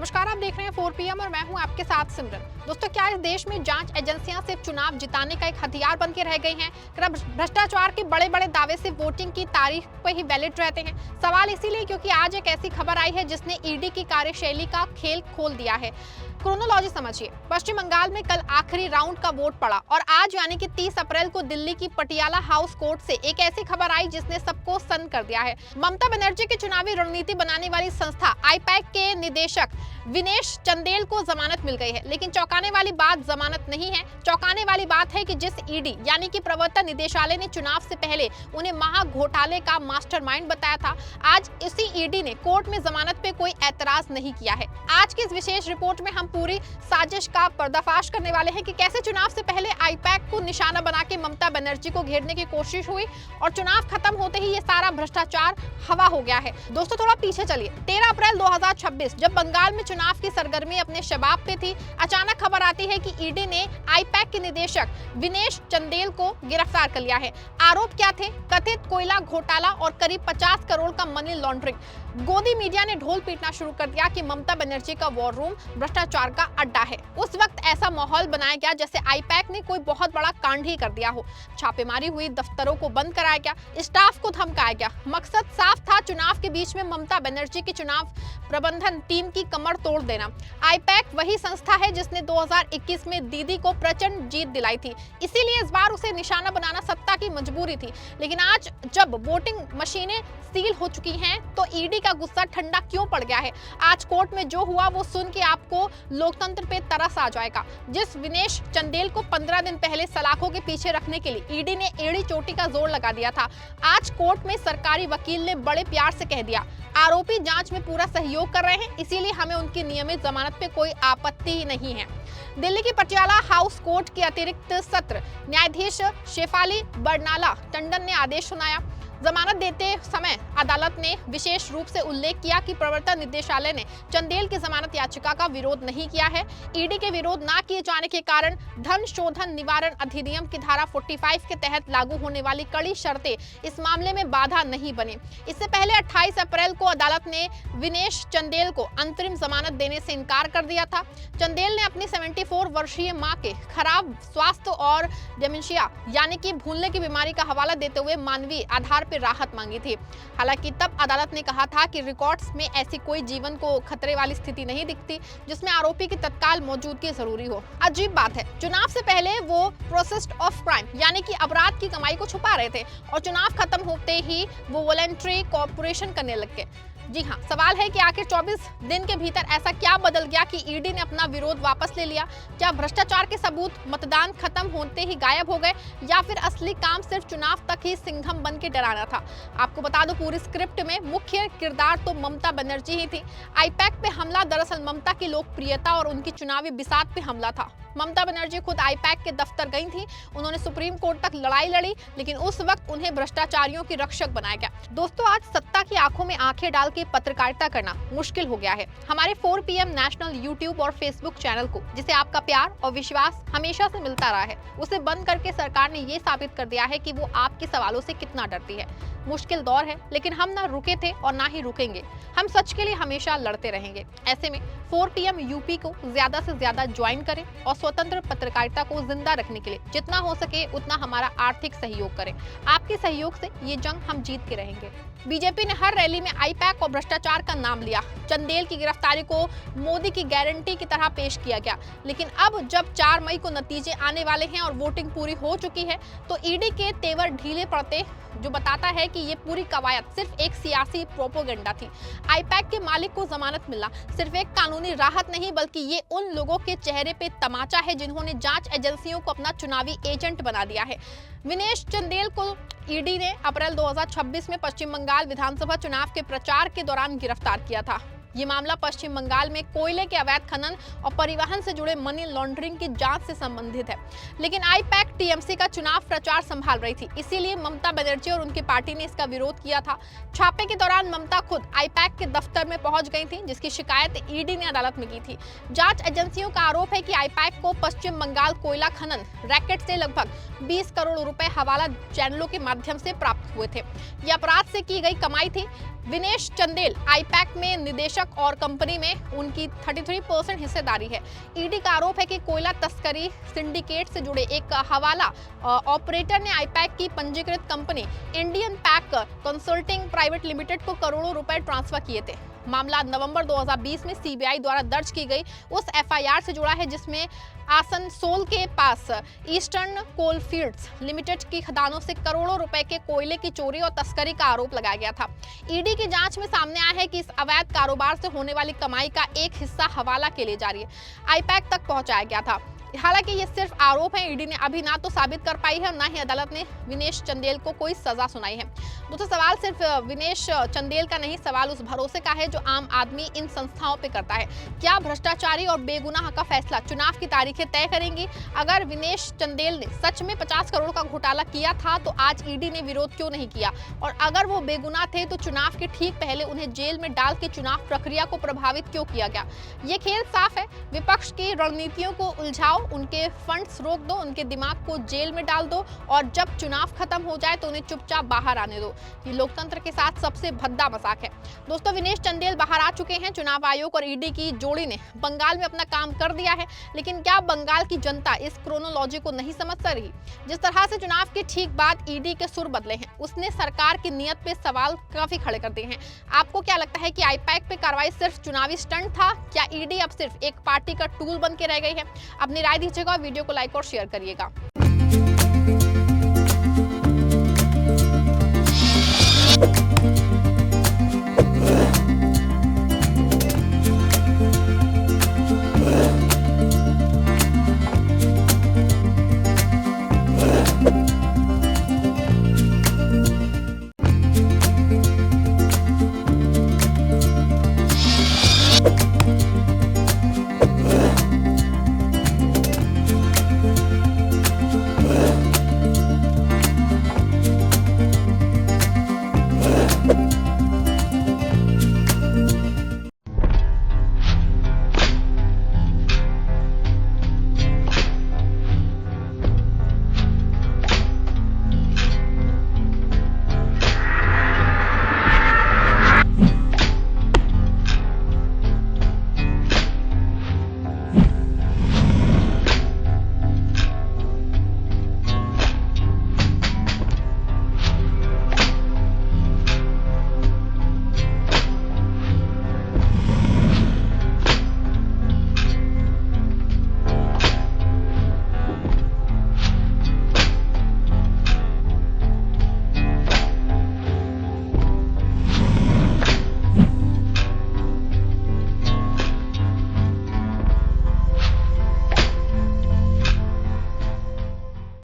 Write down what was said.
नमस्कार, आप देख रहे हैं 4 PM और मैं हूं आपके साथ सिमरन। दोस्तों, क्या इस देश में जांच एजेंसियां सिर्फ चुनाव जिताने का एक हथियार बन के रह गई हैं? क्या भ्रष्टाचार के बड़े बड़े दावे सिर्फ वोटिंग की तारीख पर ही वैलिड रहते हैं? सवाल इसीलिए क्योंकि आज एक ऐसी खबर आई है जिसने ईडी की कार्यशैली का खेल खोल दिया है। क्रोनोलॉजी समझिए। पश्चिम बंगाल में कल आखिरी राउंड का वोट पड़ा और आज यानी कि 30 अप्रैल को दिल्ली की पटियाला हाउस कोर्ट से एक ऐसी खबर आई जिसने सबको सन्न कर दिया है। ममता बनर्जी की चुनावी रणनीति बनाने वाली संस्था आईपैक के निदेशक विनेश चंदेल को जमानत मिल गई है। लेकिन चौंकाने वाली बात जमानत नहीं है, चौंकाने वाली बात है कि जिस ईडी यानी कि प्रवर्तन निदेशालय ने चुनाव से पहले उन्हें महा घोटाले का मास्टरमाइंड बताया था, आज इसी ईडी ने कोर्ट में जमानत पे कोई एतराज नहीं किया है। आज की इस विशेष रिपोर्ट में हम पूरी साजिश का पर्दाफाश करने वाले हैं कि कैसे चुनाव से पहले आईपैक को निशाना बना के ममता बनर्जी को घेरने की कोशिश हुई और चुनाव खत्म होते ही ये सारा भ्रष्टाचार हवा हो गया है। दोस्तों, थोड़ा पीछे चलिए। 13 अप्रैल 2026 जब बंगाल में चुनाव की सरगर्मी अपने शबाब पे थी, अचानक खबर आती है कि ईडी ने आईपैक के निदेशक विनेश चंदेल को गिरफ्तार कर लिया है। आरोप क्या थे? कथित कोयला घोटाला और करीब 50 करोड़ का मनी लॉन्ड्रिंग। गोदी मीडिया ने ढोल पीटना शुरू कर दिया कि ममता बनर्जी का वॉर रूम भ्रष्टाचार का अड्डा है। उस वक्त ऐसा माहौल बनाया गया जैसे आईपैक ने कोई बहुत बड़ा कांड ही कर दिया हो। छापेमारी हुई, दफ्तरों को बंद कराया गया, स्टाफ को धमकाया गया। मकसद साफ था, चुनाव के बीच में ममता बनर्जी की चुनाव प्रबंधन टीम की कमर तोड़ देना। आईपैक वही संस्था है जिसने 2021 में दीदी को प्रचंड जीत दिलाई थी, इसीलिए इस बार उसे निशाना बनाना सत्ता की मजबूरी थी। लेकिन आज जब वोटिंग मशीनें सील हो चुकी हैं तो ईडी का गुस्सा ठंडा क्यों पड़ गया है? आज कोर्ट में जो हुआ वो सुन के आपको लोकतंत्र पे तरस आ जाएगा। जिस विनेश चंदेल को 15 दिन पहले सलाखों के पीछे रखने के लिए ईडी ने एड़ी चोटी का जोर लगा दिया था, आज कोर्ट में सरकारी वकील ने बड़े प्यार से कह दिया आरोपी जांच में पूरा सहयोग कर रहे हैं, इसीलिए हमें उनकी नियमित जमानत पे कोई आपत्ति ही नहीं है। दिल्ली की पटियाला हाउस कोर्ट के अतिरिक्त सत्र न्यायाधीश शेफाली बरनाला टंडन ने आदेश सुनाया। जमानत देते समय अदालत ने विशेष रूप से उल्लेख किया कि प्रवर्तन निदेशालय ने चंदेल की जमानत याचिका का विरोध नहीं किया है। ईडी के विरोध न किए जाने के कारण धन शोधन निवारण अधिनियम की धारा 45 के तहत लागू होने वाली कड़ी शर्तें इस मामले में बाधा नहीं बनी। इससे पहले 28 अप्रैल को अदालत ने विनेश चंदेल को अंतरिम जमानत देने से इनकार कर दिया था। चंदेल ने अपनी 74 वर्षीय मां के खराब स्वास्थ्य और डिमेंशिया यानी कि भूलने की बीमारी का हवाला देते हुए मानवीय आधार पर राहत मांगी थी। हालांकि तब अदालत ने कहा था कि रिकॉर्ड्स में ऐसी कोई जीवन को खतरे वाली स्थिति नहीं दिखती जिसमें आरोपी की तत्काल मौजूदगी जरूरी हो। अजीब बात है, चुनाव से पहले वो प्रोसेस ऑफ क्राइम यानी कि अपराध की कमाई को छुपा रहे थे और चुनाव खत्म होते ही वो वॉलंटरी कोऑपरेशन करने लग गए। जी हाँ, सवाल है कि आखिर 24 दिन के भीतर ऐसा क्या बदल गया कि ईडी ने अपना विरोध वापस ले लिया? क्या भ्रष्टाचार के सबूत मतदान खत्म होते ही गायब हो गए या फिर असली काम सिर्फ चुनाव तक ही सिंघम बन के डराना था? आपको बता दो, पूरी स्क्रिप्ट में मुख्य किरदार तो ममता बनर्जी ही थी। आईपैक पे हमला दरअसल ममता की लोकप्रियता और उनकी चुनावी बिसात पे हमला था। ममता बनर्जी खुद आईपैक के दफ्तर गई थी, उन्होंने सुप्रीम कोर्ट तक लड़ाई लड़ी, लेकिन उस वक्त उन्हें भ्रष्टाचारियों की रक्षक बनाया गया। दोस्तों, आज सत्ता की आंखों में आंखें डाल के पत्रकारिता करना मुश्किल हो गया है। हमारे 4 PM नेशनल यूट्यूब और फेसबुक चैनल को, जिसे आपका प्यार और विश्वास हमेशा से मिलता रहा है, उसे बंद करके सरकार ने ये साबित कर दिया है कि वो आपके सवालों से कितना डरती है। मुश्किल दौर है, लेकिन हम ना रुके थे और ना ही रुकेंगे। हम सच के लिए हमेशा लड़ते रहेंगे। ऐसे में 4 PM यूपी को ज्यादा से ज्यादा ज्वाइन करें और स्वतंत्र पत्रकारिता को जिंदा रखने के लिए जितना हो सके उतना हमारा आर्थिक सहयोग करें। आपके सहयोग से ये जंग हम जीत के रहेंगे। बीजेपी ने हर रैली में आईपैक और भ्रष्टाचार का नाम लिया। चंदेल की गिरफ्तारी को मोदी की गारंटी की तरह पेश किया गया, लेकिन अब जब 4 मई को नतीजे आने वाले हैं और वोटिंग पूरी हो चुकी है तो ईडी के तेवर ढीले पड़ते, जो बताता है कि ये पूरी कवायद सिर्फ एक सियासी प्रोपोगेंडा थी। आईपैक के मालिक को जमानत मिलना सिर्फ एक कानूनी राहत नहीं, बल्कि ये उन लोगों के चेहरे पे तमाचा है जिन्होंने जांच एजेंसियों को अपना चुनावी एजेंट बना दिया है। विनेश चंदेल को ईडी ने अप्रैल 2026 में पश्चिम बंगाल विधानसभा चुनाव के प्रचार के दौरान गिरफ्तार किया था। ये मामला पश्चिम बंगाल में कोयले के अवैध खनन और परिवहन से जुड़े मनी लॉन्ड्रिंग की जांच से संबंधित है। लेकिन आईपैक टीएमसी का चुनाव प्रचार संभाल रही थी, इसीलिए ममता बनर्जी और उनकी पार्टी ने इसका विरोध किया था। छापे के दौरान ममता खुद आईपैक के दफ्तर में पहुंच गई थी, जिसकी शिकायत ईडी ने अदालत में की थी। जांच एजेंसियों का आरोप है कि आईपैक को पश्चिम बंगाल कोयला खनन रैकेट से लगभग 20 करोड़ रुपए हवाला चैनलों के माध्यम से प्राप्त हुए थे। ये अपराध से की गई कमाई थी। विनेश चंदेल आईपैक में निदेशक और कंपनी में उनकी 33% हिस्सेदारी है। ईडी का आरोप है कि कोयला तस्करी सिंडिकेट से जुड़े एक हवाला ऑपरेटर ने आईपैक की पंजीकृत company Indian pack consulting private limited को करोड़ों रुपए ट्रांसफर किए थे। मामला नवंबर 2020 में सीबीआई द्वारा दर्ज की गई उस एफआईआर से जुड़ा है जिसमें आसनसोल के पास ईस्टर्न कोलफील्ड्स लिमिटेड की खदानों से करोड़ों रुपए के कोयले की चोरी और तस्करी का आरोप लगाया गया था। ईडी की जांच में सामने आया है कि इस अवैध कारोबार से होने वाली कमाई का एक हिस्सा हवाला के लिए जारी है आईपैक तक पहुंचाया गया था। हालांकि ये सिर्फ आरोप है। ईडी ने अभी ना तो साबित कर पाई है और ना ही अदालत ने विनेश चंदेल को कोई सजा सुनाई है। दोस्तों, सवाल सिर्फ विनेश चंदेल का नहीं, सवाल उस भरोसे का है जो आम आदमी इन संस्थाओं पे करता है। क्या भ्रष्टाचारी और बेगुनाह का फैसला चुनाव की तारीखें तय करेंगी? अगर विनेश चंदेल ने सच में 50 करोड़ का घोटाला किया था तो आज ईडी ने विरोध क्यों नहीं किया? और अगर वो बेगुनाह थे तो चुनाव के ठीक पहले उन्हें जेल में डाल के चुनाव प्रक्रिया को प्रभावित क्यों किया गया? ये खेल साफ है। विपक्ष की रणनीतियों को उलझाओ, उनके फंड्स रोक दो, उनके दिमाग को जेल में डाल दो और जब चुनाव खत्म हो जाए तो उन्हें चुपचाप बाहर आने दो। ये लोकतंत्र के साथ सबसे भद्दा मजाक है। दोस्तों, विनेश चंदेल बाहर आ चुके हैं। चुनाव आयोग और ईडी की जोड़ी ने बंगाल में अपना काम कर दिया है, लेकिन क्या बंगाल की जनता इस क्रोनोलॉजी को नहीं समझ रही? जिस तरह से चुनाव के ठीक बाद ईडी के सुर बदले हैं, उसने सरकार की नीयत पे सवाल काफी खड़े कर दिए हैं। आपको क्या लगता है कि आईपैक पे कार्रवाई सिर्फ चुनावी स्टंट था? क्या ईडी अब सिर्फ एक पार्टी का टूल बन के रह गई है? अपनी राय दीजिएगा, वीडियो को लाइक और शेयर करिएगा।